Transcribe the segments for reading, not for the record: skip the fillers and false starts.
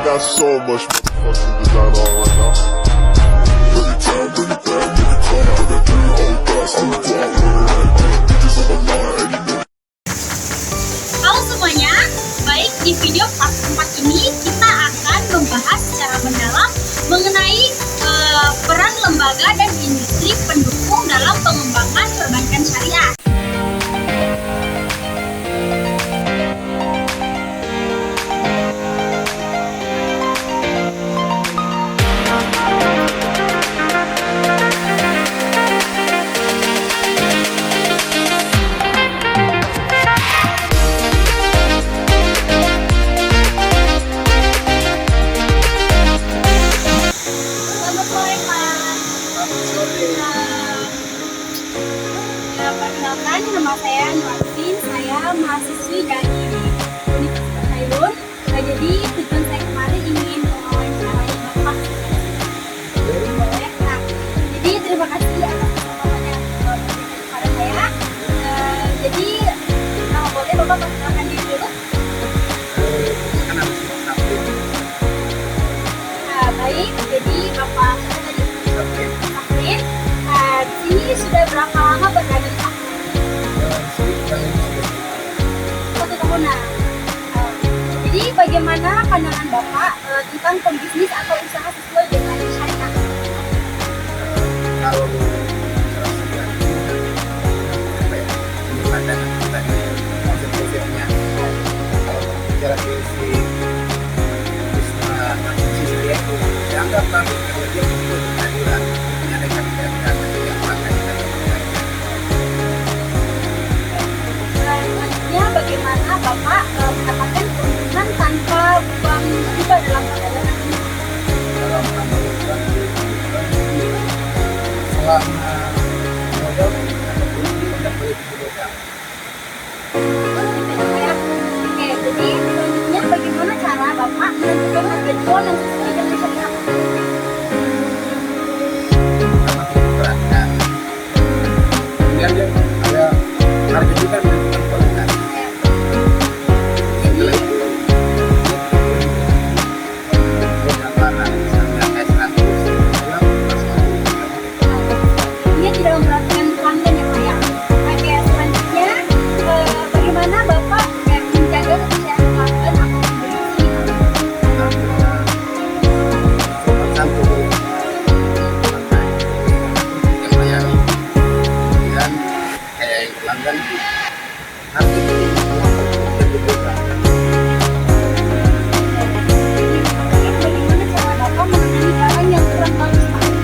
got so much motherfucking design on right now. Bring it down, bring it down, make it come out. I got 3 whole thoughts, I'm the guap, bitches on my line, and you know. Halo semuanya, baik di video part 4 ini kita akan membahas secara mendalam mengenai peran lembaga dan industri pendukung dalam pengembangan perbankan syariah. Perkenalkan, nama saya Nuartin, saya mahasiswi dari Universitas Hairun. Jadi tujuan saya kemarin ingin mewawancarai Bapak. Boleh? Nah, jadi terima kasih atas kesempatannya kepada saya. Jadi kalau boleh Bapak perkenalkan diri dulu. Nah, baik. Jadi Bapak tadi Sakrin. Nah, di sini sudah berapa lama berada di Pak? 1 tahunan. Jadi bagaimana pandangan Bapak tentang pembisnis atau usaha sesuai dengan syariah? Kalau pandangan kita ini konsep-konsepnya, kalau bicara sisi sisi dia itu dianggap kami karena dia butuh keadilan, menyediakan keadilan yang akan kita lakukan. Selanjutnya bagaimana Bapak mendapatkan keuntungan tanpa uang riba dalam perdagangan ini? Dalam mengamalkan selama modal ataupun tidak boleh dibodohkan. Oke, jadi selanjutnya bagaimana cara Bapak menentukan harga jual yang sesuai dengan syariah? Pertama perhatikan, kemudian dia ada harga juga menentukan kualitas. Jadi dia tidak memperhatikan pelanggan ya Pak ya. Oke, selanjutnya bagaimana Bapak menjaga kepercayaan pelanggan atau pembeli ini? Bagaimana cara Bapak menangani barang yang kurang bagus Pak? Ya.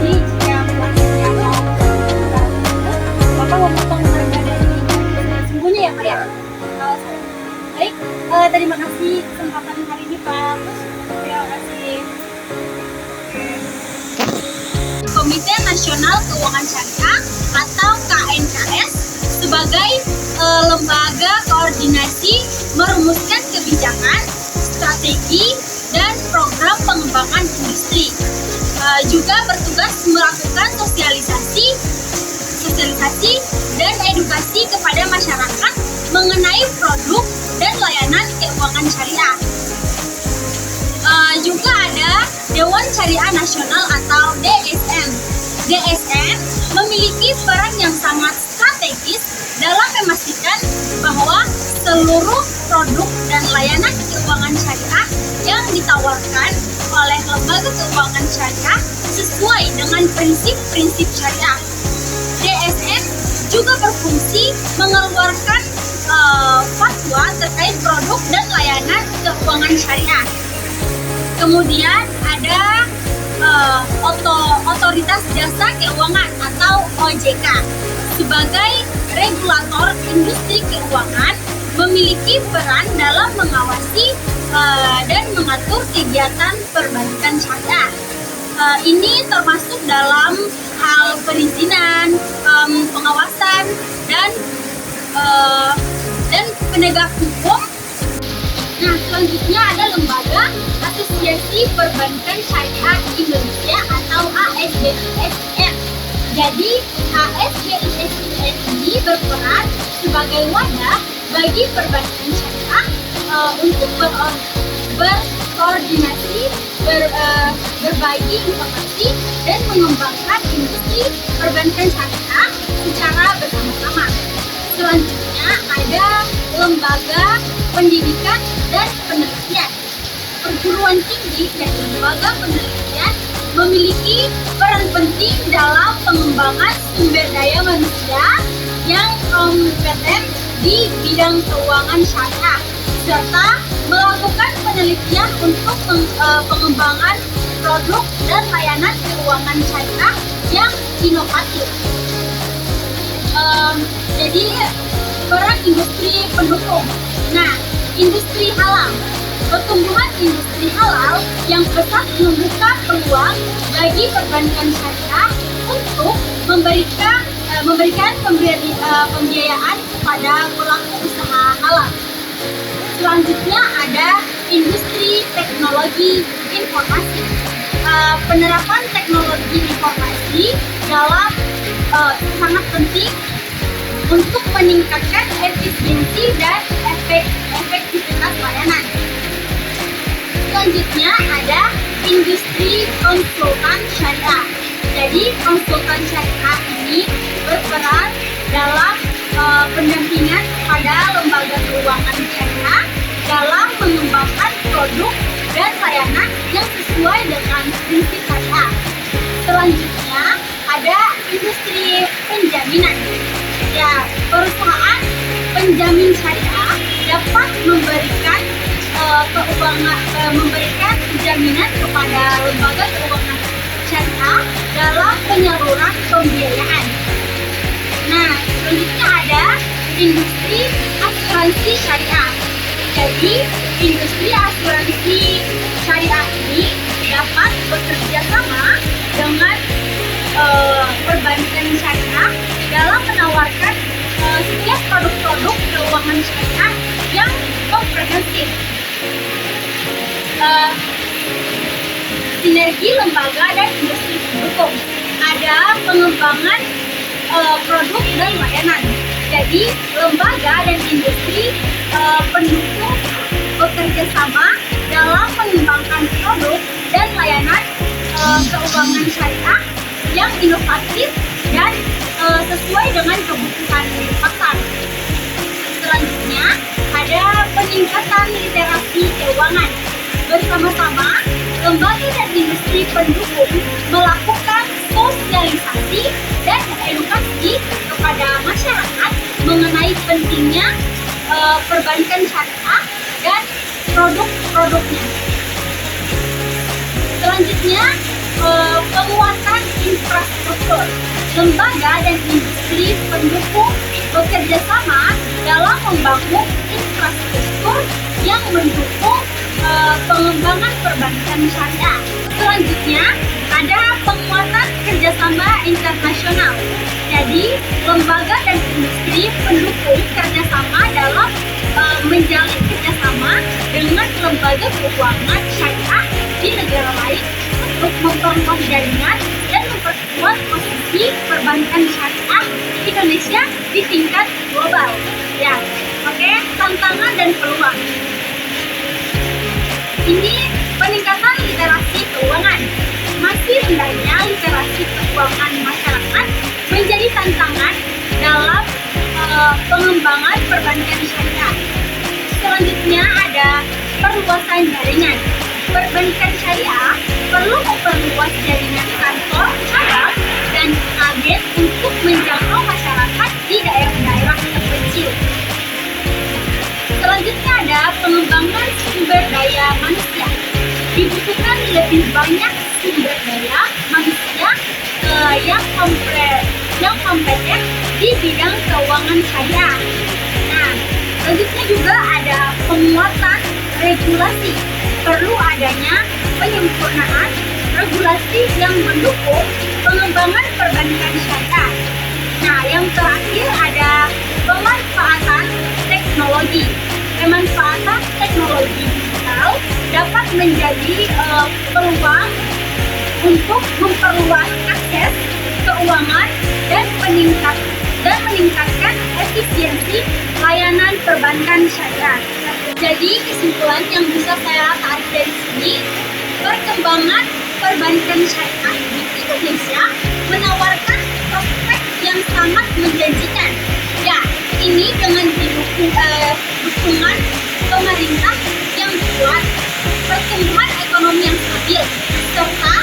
Jadi jika pelanggannya mau Bapak memotong harga dari sesungguhnya ya Pak ya? Baik, terima kasih kesempatan hari ini Pak. Terima kasih. Komite Nasional Keuangan Syariah atau KNKS sebagai lembaga koordinasi merumuskan kebijakan, strategi, dan program pengembangan industri. Juga bertugas melakukan sosialisasi dan edukasi kepada masyarakat mengenai produk dan layanan keuangan syariah. Juga ada Dewan Syariah Nasional atau DSN. DSN memiliki peran yang sangat strategis dalam memastikan bahwa seluruh produk dan layanan keuangan syariah yang ditawarkan oleh lembaga keuangan syariah sesuai dengan prinsip-prinsip syariah. DSN juga berfungsi mengeluarkan fatwa terkait produk dan layanan keuangan syariah. Kemudian ada Otoritas Jasa Keuangan atau OJK sebagai regulator industri keuangan memiliki peran dalam mengawasi dan mengatur kegiatan perbankan syariah. Ini termasuk dalam hal perizinan, pengawasan, dan Asuransi Perbankan Syariah Indonesia atau ASBISN. Jadi ASBISN ini berperan sebagai wadah bagi perbankan syariah untuk berkoordinasi, berbagi informasi dan mengembangkan industri perbankan syariah secara bersama-sama. Selanjutnya ada lembaga pendidikan dan penelitian. Perguruan tinggi dan lembaga penelitian memiliki peran penting dalam pengembangan sumber daya manusia yang kompeten di bidang keuangan syariah, serta melakukan penelitian untuk pengembangan produk dan layanan keuangan syariah yang inovatif. Jadi peran industri pendukung. Nah, industri halal. Pertumbuhan industri halal yang pesat membuka peluang bagi perbankan syariah untuk memberikan pembiayaan kepada pelaku usaha halal. Selanjutnya ada industri teknologi informasi. Penerapan teknologi informasi dalam sangat penting untuk meningkatkan efisiensi dan efektivitas layanan. Selanjutnya ada industri konsultan syariah. Jadi konsultan syariah ini berperan dalam pendampingan kepada lembaga keuangan syariah dalam mengembangkan produk dan layanan yang sesuai dengan prinsip syariah. Selanjutnya ada industri penjaminan. Ya, perusahaan penjamin syariah dapat memberikan jaminan kepada lembaga keuangan syariah dalam penyaluran pembiayaan. Nah, selanjutnya ada industri asuransi syariah. Jadi, industri asuransi syariah ini dapat bekerja sama dengan perbankan syariah dalam menawarkan setiap produk-produk keuangan syariah yang komprehensif. Sinergi lembaga dan industri pendukung. Ada pengembangan produk dan layanan. Jadi lembaga dan industri pendukung bekerja sama dalam mengembangkan produk dan layanan keuangan syariah yang inovatif dan sesuai dengan kebutuhan pasar. Selanjutnya ada peningkatan literasi keuangan. Bersama-sama, lembaga dan industri pendukung melakukan sosialisasi dan edukasi kepada masyarakat mengenai pentingnya perbankan syariah dan produk-produknya. Selanjutnya, penguatan infrastruktur. Lembaga dan industri pendukung bekerja sama dalam membangun infrastruktur yang mendukung pengembangan perbankan syariah. Selanjutnya, ada penguatan kerjasama internasional. Jadi, lembaga dan industri pendukung kerjasama dalam menjalin kerjasama dengan lembaga keuangan syariah di negara lain untuk memperkuat jaringan dan memperkuat posisi perbankan syariah Indonesia di tingkat global. Ya, oke, tantangan dan peluang. Ini peningkatan literasi keuangan. Masih rendahnya literasi keuangan masyarakat menjadi tantangan dalam pengembangan perbankan syariah. Selanjutnya ada perluasan jaringan. Perbankan syariah perlu memperluas jaringan kantor, cabang, dan agen untuk menjangkau masyarakat di daerah-daerah terpencil. Selanjutnya ada pengembangan sumber daya manusia. Dibutuhkan lebih banyak sumber daya manusia yang kompeten di bidang keuangan syariah. Nah, selanjutnya juga ada penguatan regulasi. Perlu adanya penyempurnaan regulasi yang mendukung pengembangan perbankan syariah. Nah, yang terakhir ada pemanfaatan teknologi. Pemanfaatan teknologi digital dapat menjadi peluang untuk memperluas akses keuangan dan meningkatkan efisiensi layanan perbankan syariah. Jadi kesimpulan yang bisa saya tarik dari sini, perkembangan perbankan syariah di Indonesia menawarkan prospek yang sangat menjanjikan. Ya, ini dengan dukungan pemerintah yang kuat, pertumbuhan ekonomi yang stabil, serta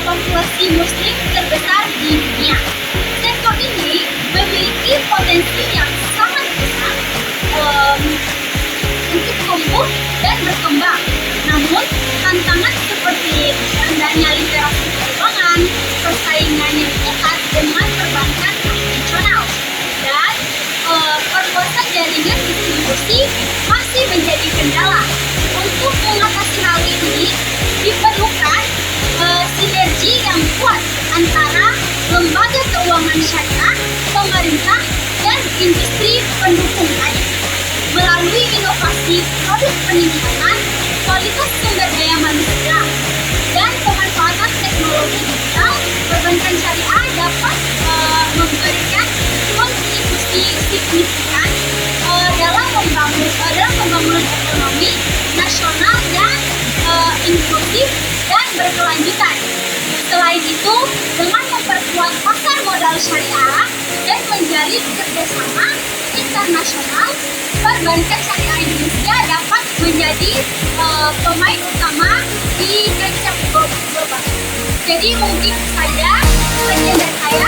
populasi muslim terbesar di dunia. Sektor ini memiliki potensi yang sangat besar untuk tumbuh dan berkembang. Namun, tantangan seperti rendahnya literasi keuangan, persaingan yang ketat dengan perbankan konvensional, dan perluasan jaringan distribusi masih menjadi kendala. Untuk mengatasi hal ini, diperlukan sinergi yang kuat antara lembaga keuangan syariah, pemerintah, dan industri pendukung lain. Melalui inovasi produk peningkatan kualitas sumber daya manusia dan pemanfaatan teknologi digital, perbankan syariah dapat memberikan kontribusi signifikan dalam pembangunan ekonomi nasional yang inklusif dan berkelanjutan. Selain itu, dengan memperkuat pasar modal syariah dan menjalin kerjasama internasional, perbankan syariah Indonesia dapat menjadi pemain utama di kancah global. Jadi mungkin saja penjelasan saya